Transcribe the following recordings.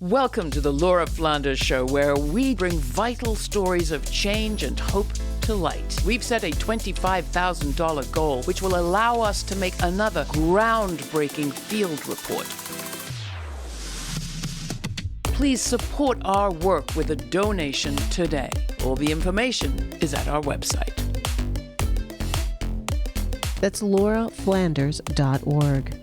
Welcome to the Laura Flanders Show, where we bring vital stories of change and hope to light. We've set a $25,000 goal, which will allow us to make another groundbreaking field report. Please support our work with a donation today. All the information is at our website. That's lauraflanders.org.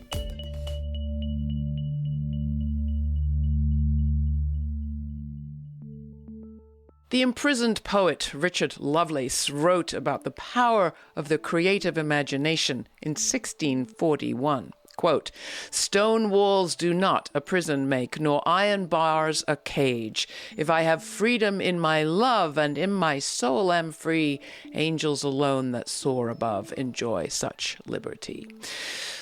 The imprisoned poet Richard Lovelace wrote about the power of the creative imagination in 1641. Quote, "Stone walls do not a prison make, nor iron bars a cage. If I have freedom in my love, and in my soul am free, angels alone that soar above enjoy such liberty."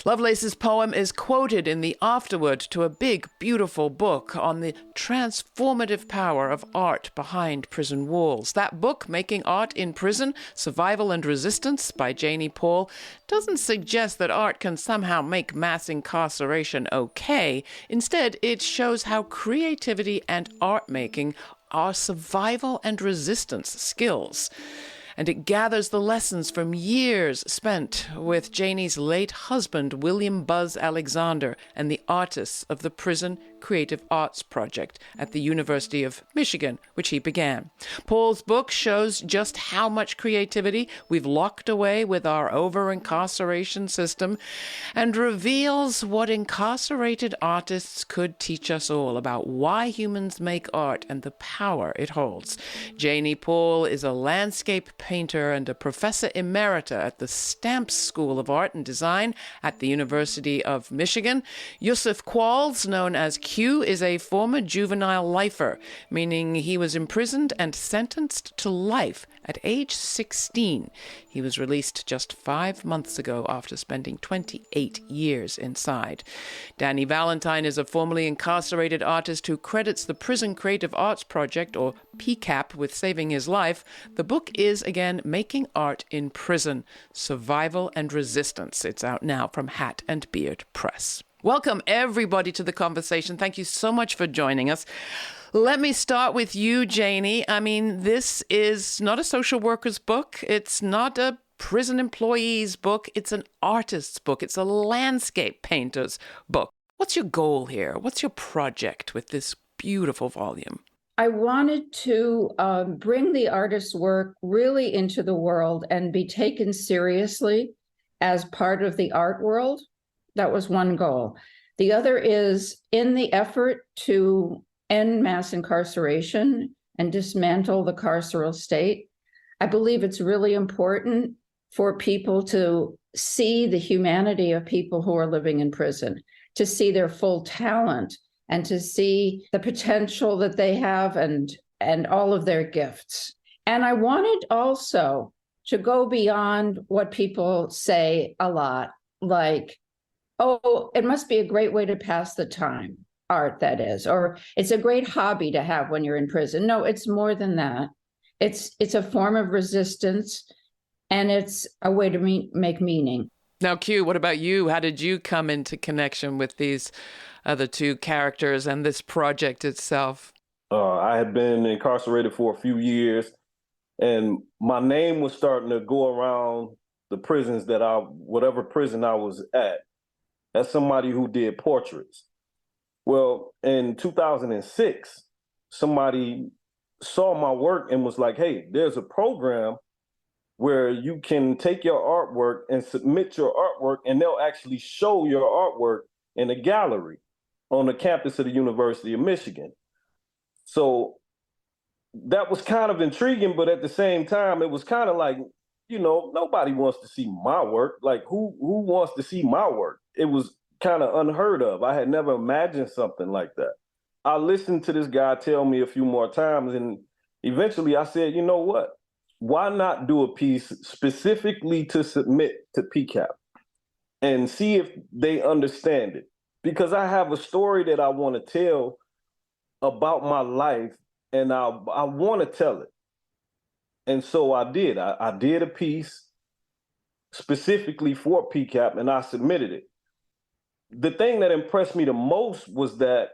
Lovelace's poem is quoted in the afterword to a big, beautiful book on the transformative power of art behind prison walls. That book, Making Art in Prison, Survival and Resistance by Janie Paul, doesn't suggest that art can somehow make mass incarceration okay. Instead, it shows how creativity and art making are survival and resistance skills. And it gathers the lessons from years spent with Janie's late husband, William Buzz Alexander, and the artists of the Prison Creative Arts Project at the University of Michigan, which he began. Paul's book shows just how much creativity we've locked away with our over-incarceration system and reveals what incarcerated artists could teach us all about why humans make art and the power it holds. Janie Paul is a landscape painter and a professor emerita at the Stamps School of Art and Design at the University of Michigan. Yusef Qualls, known as Q, is a former juvenile lifer, meaning he was imprisoned and sentenced to life at age 16. He was released just 5 months ago after spending 28 years inside. Danny Valentine is a formerly incarcerated artist who credits the Prison Creative Arts Project, or PCAP, with saving his life. The book is, again, Making Art in Prison, Survival and Resistance. It's out now from Hat and Beard Press. Welcome, everybody, to the conversation. Thank you so much for joining us. Let me start with you, Janie. I mean, this is not a social worker's book. It's not a prison employee's book. It's an artist's book. It's a landscape painter's book. What's your goal here? What's your project with this beautiful volume? I wanted to bring the artist's work really into the world and be taken seriously as part of the art world. That was one goal. The other is, in the effort to end mass incarceration and dismantle the carceral state, I believe it's really important for people to see the humanity of people who are living in prison, to see their full talent, and to see the potential that they have and all of their gifts. And I wanted also to go beyond what people say a lot, like, oh, it must be a great way to pass the time, art, that is, or it's a great hobby to have when you're in prison. No, it's more than that. It's a form of resistance, and it's a way to make meaning. Now, Q, what about you? How did you come into connection with these other two characters and this project itself? I had been incarcerated for a few years, and my name was starting to go around the prisons whatever prison I was at, as somebody who did portraits. Well, in 2006, somebody saw my work and was like, hey, there's a program where you can take your artwork and submit your artwork, and they'll actually show your artwork in a gallery on the campus of the University of Michigan. So that was kind of intriguing, but at the same time, it was kind of like, nobody wants to see my work. Like, who wants to see my work? It was kind of unheard of. I had never imagined something like that. I listened to this guy tell me a few more times, and eventually I said, you know what? Why not do a piece specifically to submit to PCAP and see if they understand it? Because I have a story that I want to tell about my life, and I want to tell it. And so I did. I did a piece specifically for PCAP, and I submitted it. The thing that impressed me the most was that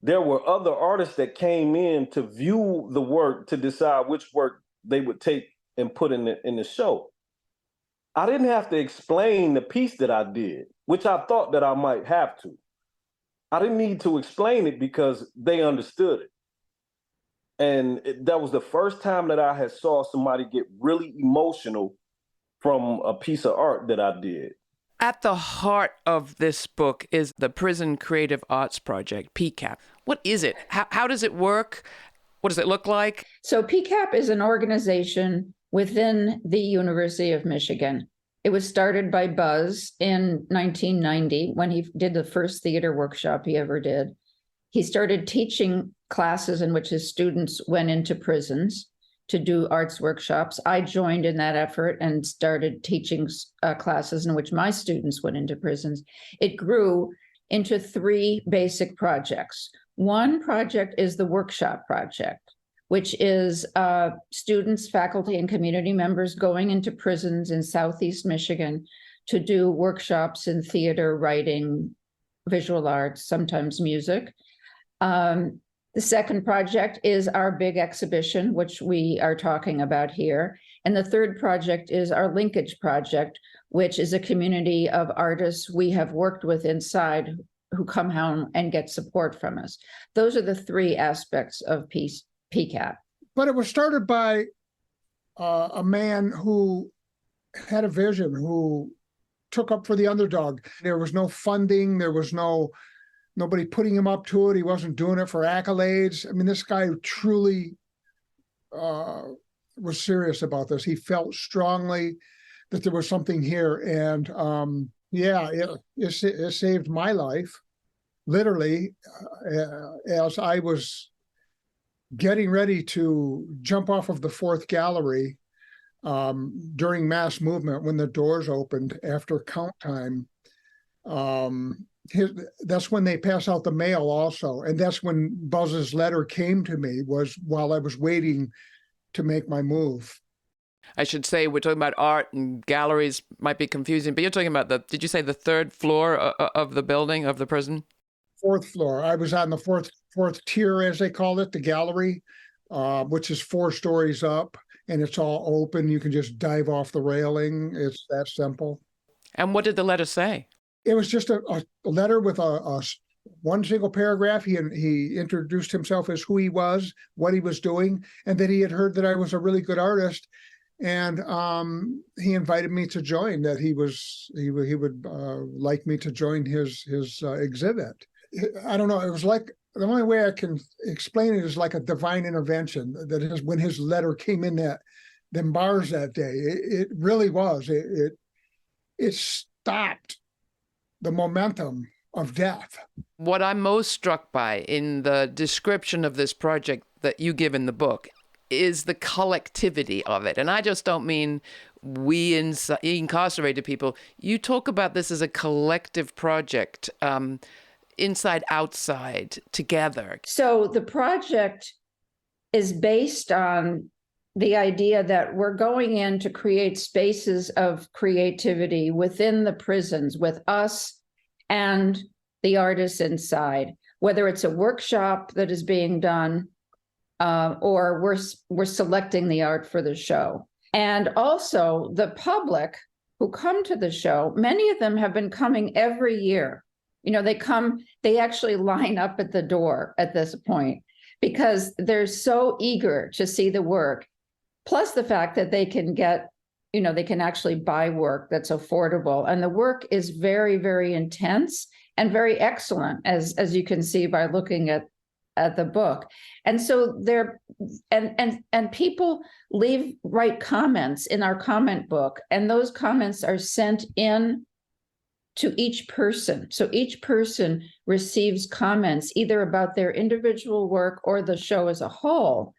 there were other artists that came in to view the work to decide which work they would take and put in the show. I didn't have to explain the piece that I did, which I thought that I might have to. I didn't need to explain it because they understood it. And that was the first time that I had saw somebody get really emotional from a piece of art that I did. At the heart of this book is the Prison Creative Arts Project, PCAP. What is it? How does it work? What does it look like? So PCAP is an organization within the University of Michigan. It was started by Buzz in 1990 when he did the first theater workshop he ever did. He started teaching classes in which his students went into prisons to do arts workshops. I joined in that effort and started teaching classes in which my students went into prisons. It grew into 3 basic projects. One project is the workshop project, which is students, faculty, and community members going into prisons in Southeast Michigan to do workshops in theater, writing, visual arts, sometimes music. The second project is our big exhibition, which we are talking about here. And the third project is our linkage project, which is a community of artists we have worked with inside who come home and get support from us. Those are the 3 aspects of PCAP. But it was started by a man who had a vision, who took up for the underdog. There was no funding. There was nobody putting him up to it. He wasn't doing it for accolades. I mean, this guy truly was serious about this. He felt strongly that there was something here. And it saved my life, literally, as I was getting ready to jump off of the 4th gallery during mass movement when the doors opened after count time. That's when they pass out the mail also. And that's when Buzz's letter came to me, was while I was waiting to make my move. I should say we're talking about art, and galleries might be confusing, but you're talking about did you say the 3rd floor of the building, of the prison? 4th floor. I was on the fourth tier, as they call it, the gallery, which is 4 stories up, and it's all open. You can just dive off the railing. It's that simple. And what did the letter say? It was just a letter with a one single paragraph. He introduced himself as who he was, what he was doing, and that he had heard that I was a really good artist. And he invited me to join, that he would like me to join his exhibit. I don't know. It was like, the only way I can explain it is like a divine intervention. That is, when his letter came in them bars that day, it really was. It stopped the momentum of death. What I'm most struck by in the description of this project that you give in the book is the collectivity of it. And I just don't mean we incarcerated people. You talk about this as a collective project, inside, outside, together. So the project is based on the idea that we're going in to create spaces of creativity within the prisons with us and the artists inside, whether it's a workshop that is being done or we're selecting the art for the show. And also the public who come to the show, many of them have been coming every year. You know, they actually line up at the door at this point because they're so eager to see the work. Plus the fact that they can they can actually buy work that's affordable. And the work is very, very intense and very excellent, as you can see by looking at the book. And so and people write comments in our comment book, and those comments are sent in to each person. So each person receives comments either about their individual work or the show as a whole.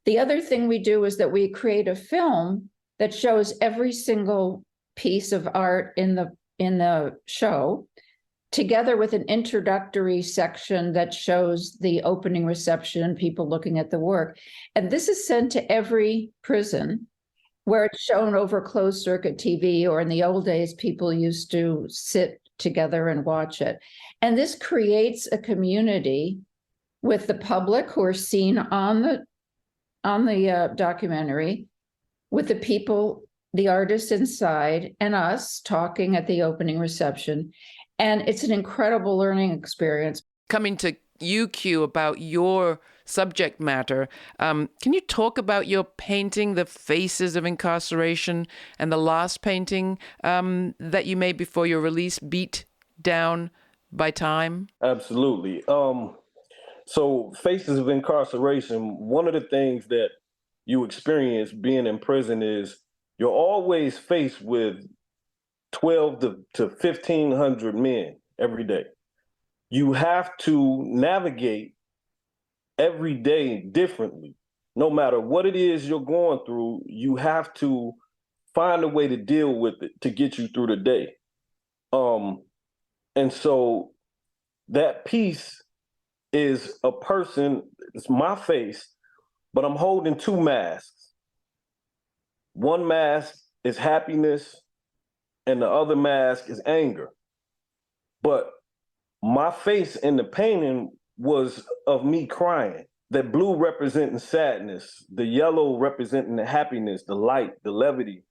The other thing we do is that we create a film that shows every single piece of art in the show, together with an introductory section that shows the opening reception and people looking at the work. And this is sent to every prison where it's shown over closed circuit TV, or in the old days, people used to sit together and watch it. And this creates a community with the public who are seen on the documentary, with the people, the artists inside, and us talking at the opening reception. And it's an incredible learning experience. Coming to you, Q, about your subject matter, can you talk about your painting, The Faces of Incarceration, and the last painting that you made before your release, Beat Down by Time? Absolutely. So Faces of Incarceration, one of the things that you experience being in prison is you're always faced with 12 to 1,500 men every day. You have to navigate every day differently. No matter what it is you're going through, you have to find a way to deal with it to get you through the day. And so that piece is a person, it's my face, but I'm holding two masks. One mask is happiness, and the other mask is anger. But my face in the painting was of me crying. The blue representing sadness, the yellow representing the happiness, the light, the levity,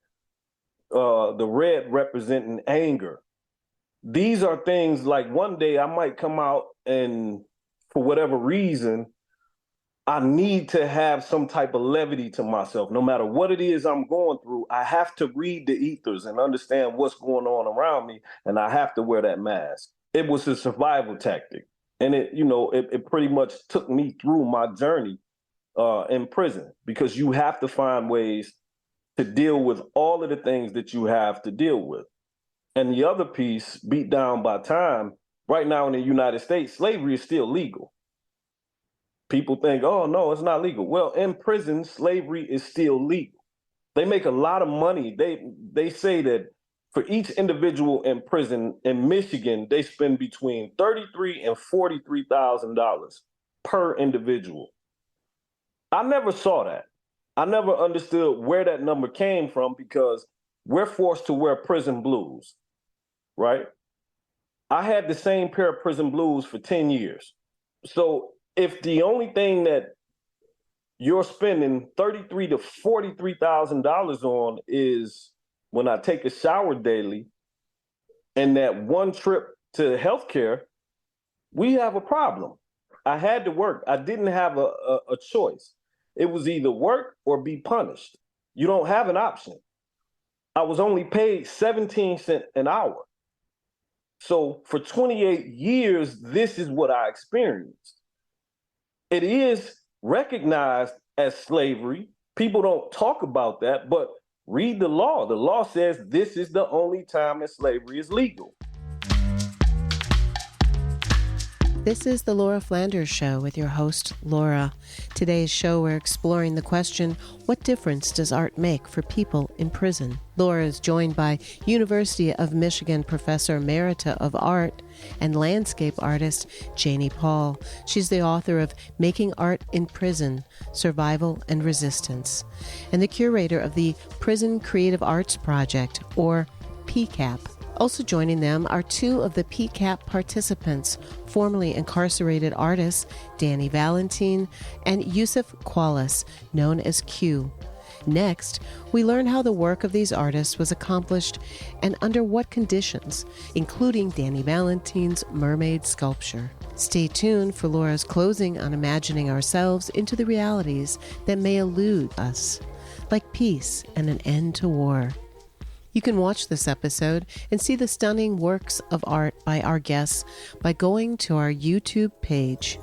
the red representing anger. These are things like one day I might come out and for whatever reason, I need to have some type of levity to myself. No matter what it is I'm going through, I have to read the ethers and understand what's going on around me, and I have to wear that mask. It was a survival tactic, and it pretty much took me through my journey in prison, because you have to find ways to deal with all of the things that you have to deal with. And the other piece, Beat Down by Time, right now in the United States, slavery is still legal. People think, oh, no, it's not legal. Well, in prison, slavery is still legal. They make a lot of money. They say that for each individual in prison in Michigan, they spend between $33,000 and $43,000 per individual. I never saw that. I never understood where that number came from, because we're forced to wear prison blues, right? I had the same pair of prison blues for 10 years. So if the only thing that you're spending $33,000 to $43,000 on is when I take a shower daily and that one trip to healthcare, we have a problem. I had to work. I didn't have a choice. It was either work or be punished. You don't have an option. I was only paid 17 cents an hour. So for 28 years, this is what I experienced. It is recognized as slavery. People don't talk about that, but read the law. The law says this is the only time that slavery is legal. This is the Laura Flanders Show with your host, Laura. Today's show, we're exploring the question, what difference does art make for people in prison? Laura is joined by University of Michigan Professor Emerita of Art and landscape artist Janie Paul. She's the author of Making Art in Prison, Survival and Resistance, and the curator of the Prison Creative Arts Project, or PCAP. Also joining them are two of the PCAP participants, formerly incarcerated artists Danny Valentine and Yusef Qualls, known as Q. Next, we learn how the work of these artists was accomplished and under what conditions, including Danny Valentine's mermaid sculpture. Stay tuned for Laura's closing on imagining ourselves into the realities that may elude us, like peace and an end to war. You can watch this episode and see the stunning works of art by our guests by going to our YouTube page.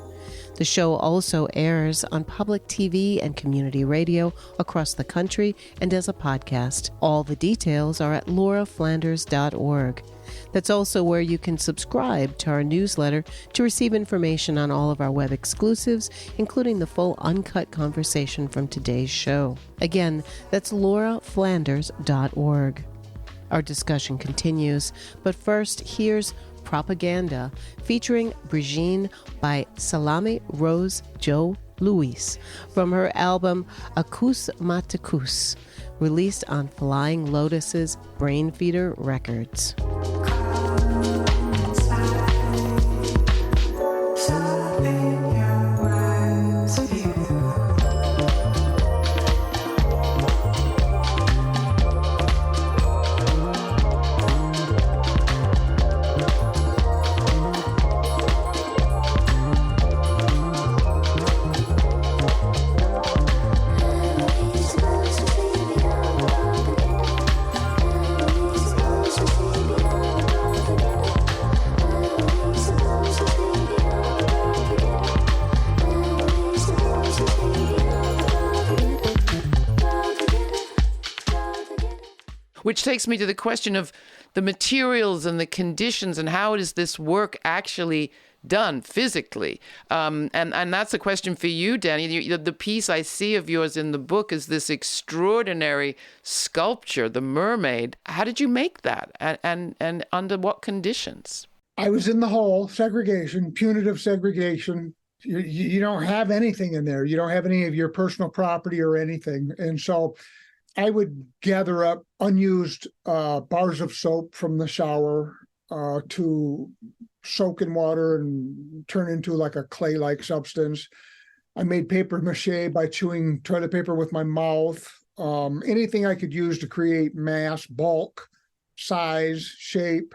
The show also airs on public TV and community radio across the country and as a podcast. All the details are at lauraflanders.org. That's also where you can subscribe to our newsletter to receive information on all of our web exclusives, including the full uncut conversation from today's show. Again, that's lauraflanders.org. Our discussion continues, but first, here's Propaganda, featuring Brigitte by Salami Rose Jo Luis from her album Akus Matakus, released on Flying Lotus's Brainfeeder Records. Which takes me to the question of the materials and the conditions and how is this work actually done physically? And that's a question for you, Danny. The piece I see of yours in the book is this extraordinary sculpture, the mermaid. How did you make that? And under what conditions? I was in the hole, segregation, punitive segregation. You don't have anything in there. You don't have any of your personal property or anything. And so I would gather up unused bars of soap from the shower to soak in water and turn into like a clay-like substance. I made paper mache by chewing toilet paper with my mouth. Anything I could use to create mass, bulk, size, shape.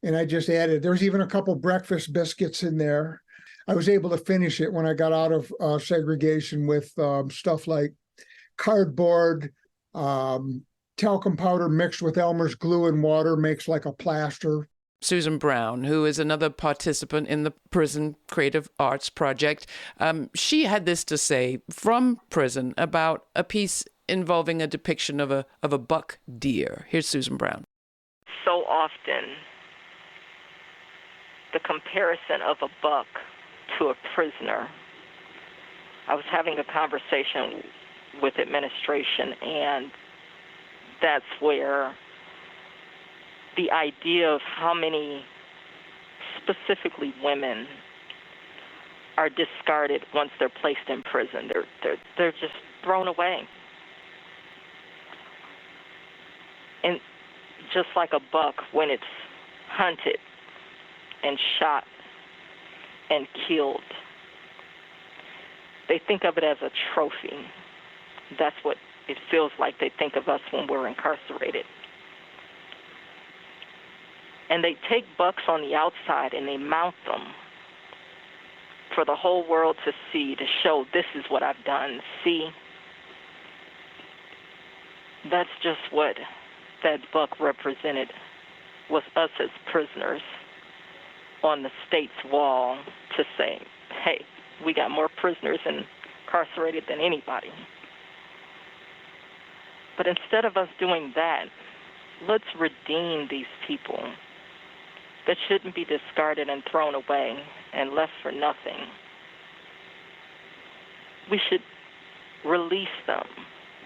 And I just added, there's even a couple breakfast biscuits in there. I was able to finish it when I got out of segregation with stuff like cardboard, talcum powder mixed with Elmer's glue and water makes like a plaster. Susan Brown, who is another participant in the Prison Creative Arts Project, she had this to say from prison about a piece involving a depiction of a buck deer. Here's Susan Brown. So often, the comparison of a buck to a prisoner. I was having a conversation with administration, and that's where the idea of how many, specifically women, are discarded once they're placed in prison. They're just thrown away. And just like a buck, when it's hunted and shot and killed, they think of it as a trophy. That's what it feels like they think of us when we're incarcerated. And they take bucks on the outside and they mount them for the whole world to see, to show this is what I've done. See, that's just what that buck represented, was us as prisoners on the state's wall to say, hey, we got more prisoners incarcerated than anybody. But instead of us doing that, let's redeem these people that shouldn't be discarded and thrown away and left for nothing. We should release them,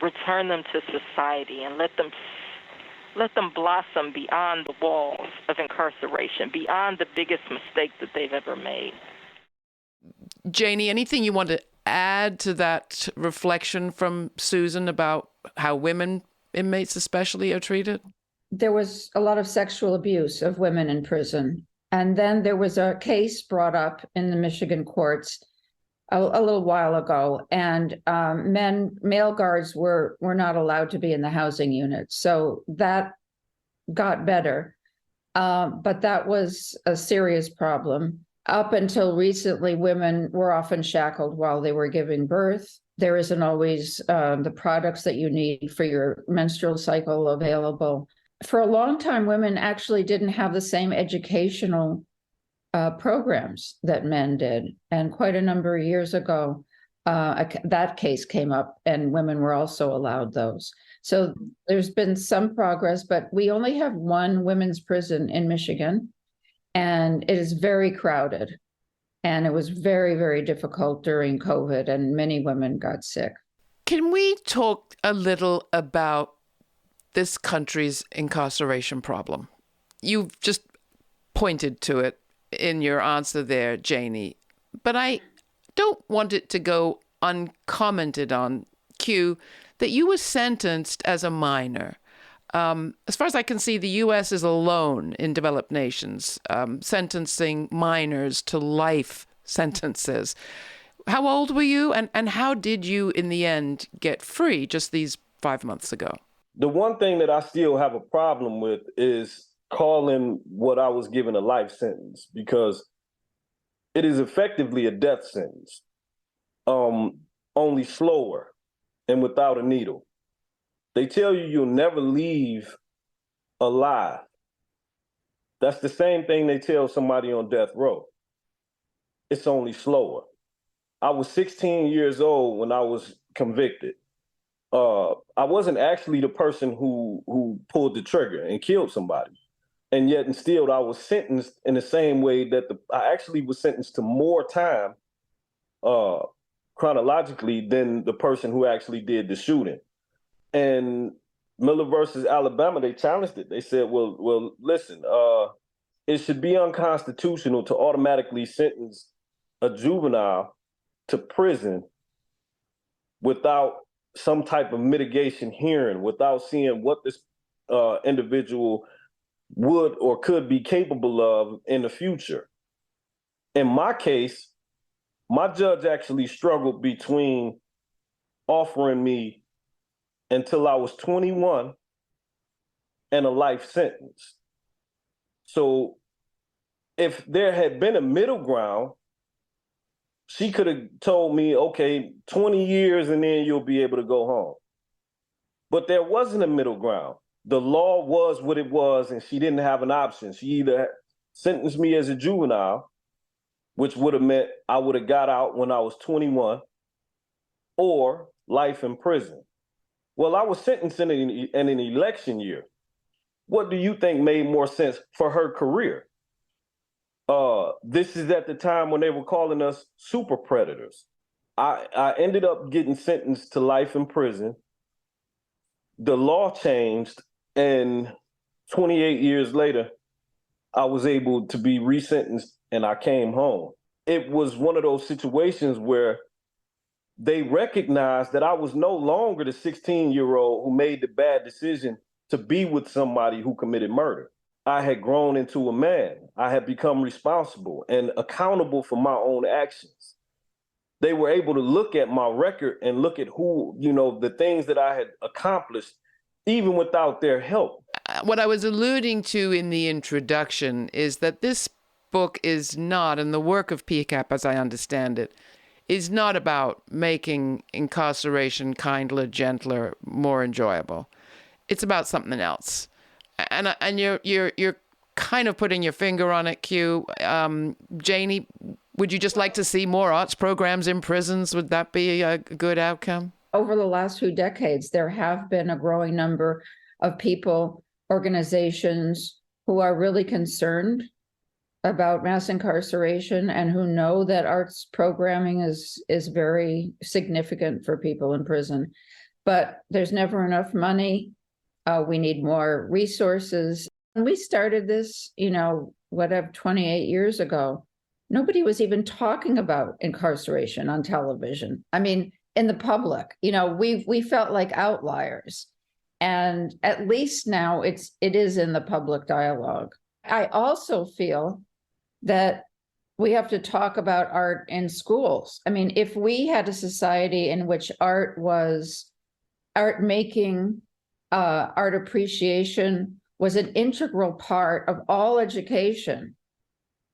return them to society, and let them blossom beyond the walls of incarceration, beyond the biggest mistake that they've ever made. Janie, anything you want to add to that reflection from Susan about how women inmates especially are treated? There was a lot of sexual abuse of women in prison. And then there was a case brought up in the Michigan courts a little while ago, and male guards were not allowed to be in the housing unit. So that got better. But that was a serious problem. Up until recently, women were often shackled while they were giving birth. There isn't always the products that you need for your menstrual cycle available. For a long time, women actually didn't have the same educational programs that men did. And quite a number of years ago, that case came up and women were also allowed those. So there's been some progress, but we only have one women's prison in Michigan, and it is very crowded. And it was very, very difficult during COVID, and many women got sick. Can we talk a little about this country's incarceration problem? You've just pointed to it in your answer there, Janie, but I don't want it to go uncommented on, Q, that you were sentenced as a minor. As far as I can see, the U.S. is alone in developed nations sentencing minors to life sentences. How old were you, and how did you, in the end, get free just these 5 months ago? The one thing that I still have a problem with is calling what I was given a life sentence, because it is effectively a death sentence, only slower and without a needle. They tell you you'll never leave alive. That's the same thing they tell somebody on death row. It's only slower. I was 16 years old when I was convicted. I wasn't actually the person who pulled the trigger and killed somebody. And yet and still I was sentenced in the same way that I actually was sentenced to more time chronologically than the person who actually did the shooting. And Miller versus Alabama, they challenged it. They said, well, listen, it should be unconstitutional to automatically sentence a juvenile to prison without some type of mitigation hearing, without seeing what this individual would or could be capable of in the future. In my case, my judge actually struggled between offering me until I was 21 and a life sentence. So if there had been a middle ground, she could have told me, okay, 20 years and then you'll be able to go home. But there wasn't a middle ground. The law was what it was, and she didn't have an option. She either sentenced me as a juvenile, which would have meant I would have got out when I was 21, or life in prison. Well, I was sentenced in an election year. What do you think made more sense for her career? This is at the time when they were calling us super predators. I ended up getting sentenced to life in prison. The law changed, and 28 years later, I was able to be resentenced and I came home. It was one of those situations where they recognized that I was no longer the 16-year-old who made the bad decision to be with somebody who committed murder. I had grown into a man. I had become responsible and accountable for my own actions. They were able to look at my record and look at the things that I had accomplished, even without their help. What I was alluding to in the introduction is that this book is not, and the work of PCAP, as I understand it, is not about making incarceration kinder, gentler, more enjoyable. It's about something else. And you're kind of putting your finger on it, Q. Janie, would you just like to see more arts programs in prisons? Would that be a good outcome? Over the last few decades, there have been a growing number of people, organizations who are really concerned about mass incarceration and who know that arts programming is very significant for people in prison. But there's never enough money. We need more resources. When we started this, 28 years ago, nobody was even talking about incarceration on television. I mean, in the public, we felt like outliers. And at least now it is in the public dialogue. I also feel that we have to talk about art in schools. I mean, if we had a society in which art making, art appreciation was an integral part of all education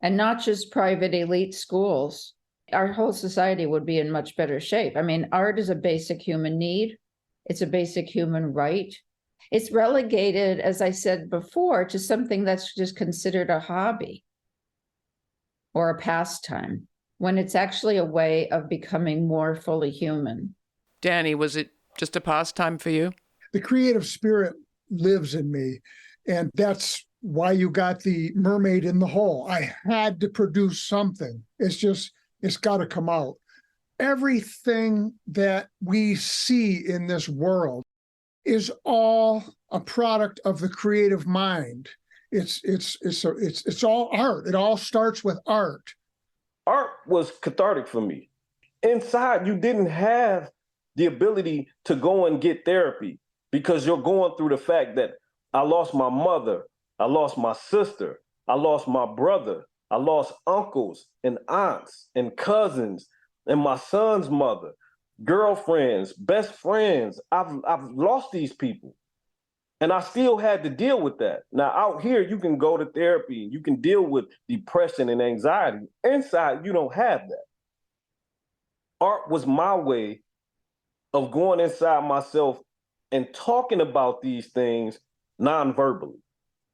and not just private elite schools, our whole society would be in much better shape. I mean, art is a basic human need. It's a basic human right. It's relegated, as I said before, to something that's just considered a hobby or a pastime, when it's actually a way of becoming more fully human. Danny, was it just a pastime for you? The creative spirit lives in me, and that's why you got the mermaid in the hole. I had to produce something. It's got to come out. Everything that we see in this world is all a product of the creative mind. It's all art. It all starts with art. Art was cathartic for me. Inside, you didn't have the ability to go and get therapy because you're going through the fact that I lost my mother, I lost my sister, I lost my brother, I lost uncles and aunts and cousins and my son's mother, girlfriends, best friends. I've lost these people. And I still had to deal with that. Now, out here, you can go to therapy. You can deal with depression and anxiety. Inside, you don't have that. Art was my way of going inside myself and talking about these things non-verbally.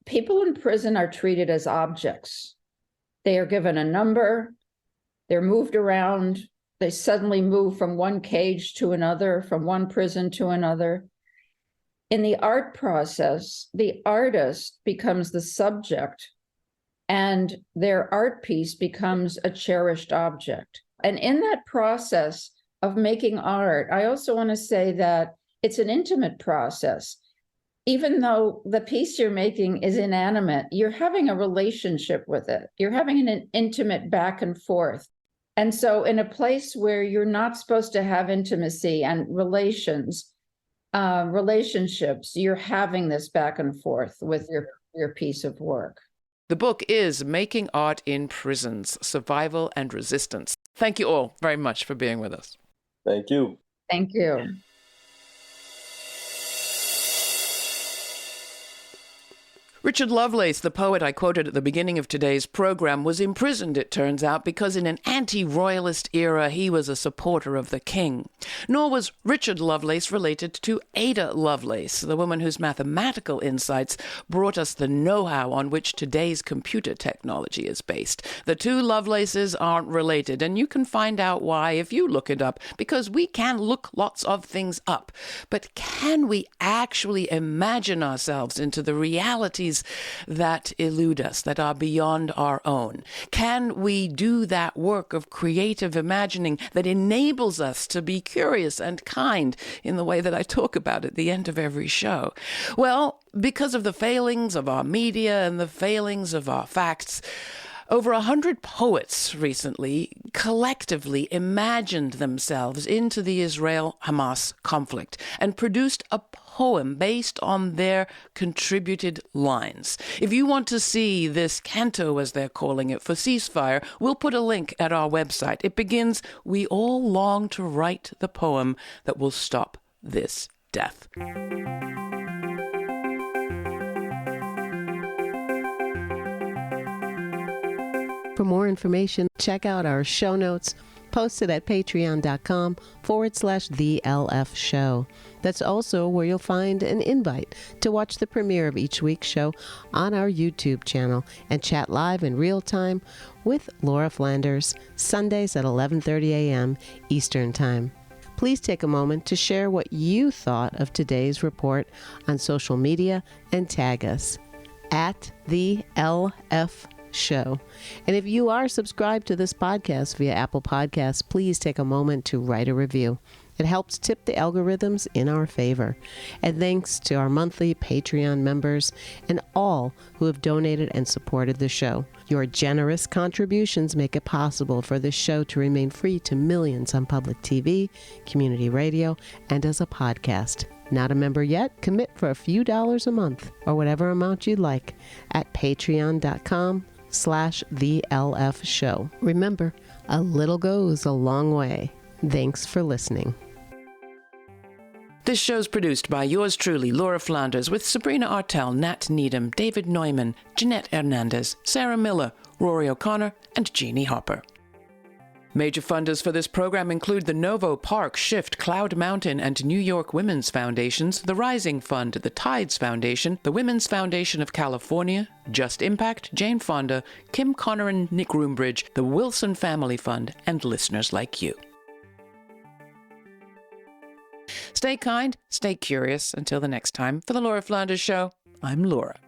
People in prison are treated as objects. They are given a number. They're moved around. They suddenly move from one cage to another, from one prison to another. In the art process, the artist becomes the subject, and their art piece becomes a cherished object. And in that process of making art, I also want to say that it's an intimate process. Even though the piece you're making is inanimate, you're having a relationship with it. You're having an intimate back and forth. And so in a place where you're not supposed to have intimacy and relationships, you're having this back and forth with your piece of work. The book is Making Art in Prisons, Survival and Resistance. Thank you all very much for being with us. Thank you. Thank you. Richard Lovelace, the poet I quoted at the beginning of today's program, was imprisoned, it turns out, because in an anti-royalist era he was a supporter of the king. Nor was Richard Lovelace related to Ada Lovelace, the woman whose mathematical insights brought us the know-how on which today's computer technology is based. The two Lovelaces aren't related, and you can find out why if you look it up, because we can look lots of things up. But can we actually imagine ourselves into the realities that elude us, that are beyond our own? Can we do that work of creative imagining that enables us to be curious and kind in the way that I talk about at the end of every show? Well, because of the failings of our media and the failings of our facts, over 100 poets recently collectively imagined themselves into the Israel-Hamas conflict and produced a poem based on their contributed lines. If you want to see this canto, as they're calling it, for ceasefire, we'll put a link at our website. It begins, "We all long to write the poem that will stop this death." For more information, check out our show notes posted at patreon.com/TheLF Show. That's also where you'll find an invite to watch the premiere of each week's show on our YouTube channel and chat live in real time with Laura Flanders, Sundays at 11:30 a.m. Eastern Time. Please take a moment to share what you thought of today's report on social media and tag us at TheLF Show. And if you are subscribed to this podcast via Apple Podcasts, please take a moment to write a review. It helps tip the algorithms in our favor. And thanks to our monthly Patreon members and all who have donated and supported the show. Your generous contributions make it possible for this show to remain free to millions on public TV, community radio, and as a podcast. Not a member yet? Commit for a few dollars a month or whatever amount you'd like at patreon.com/TheLF Show. Remember, a little goes a long way. Thanks for listening. This show's produced by yours truly, Laura Flanders, with Sabrina Artel, Nat Needham, David Neumann, Jeanette Hernandez, Sarah Miller, Rory O'Connor, and Jeannie Hopper. Major funders for this program include the Novo Park, Shift, Cloud Mountain, and New York Women's Foundations, the Rising Fund, the Tides Foundation, the Women's Foundation of California, Just Impact, Jane Fonda, Kim Connor and Nick Roombridge, the Wilson Family Fund, and listeners like you. Stay kind, stay curious. Until the next time, for the Laura Flanders Show, I'm Laura.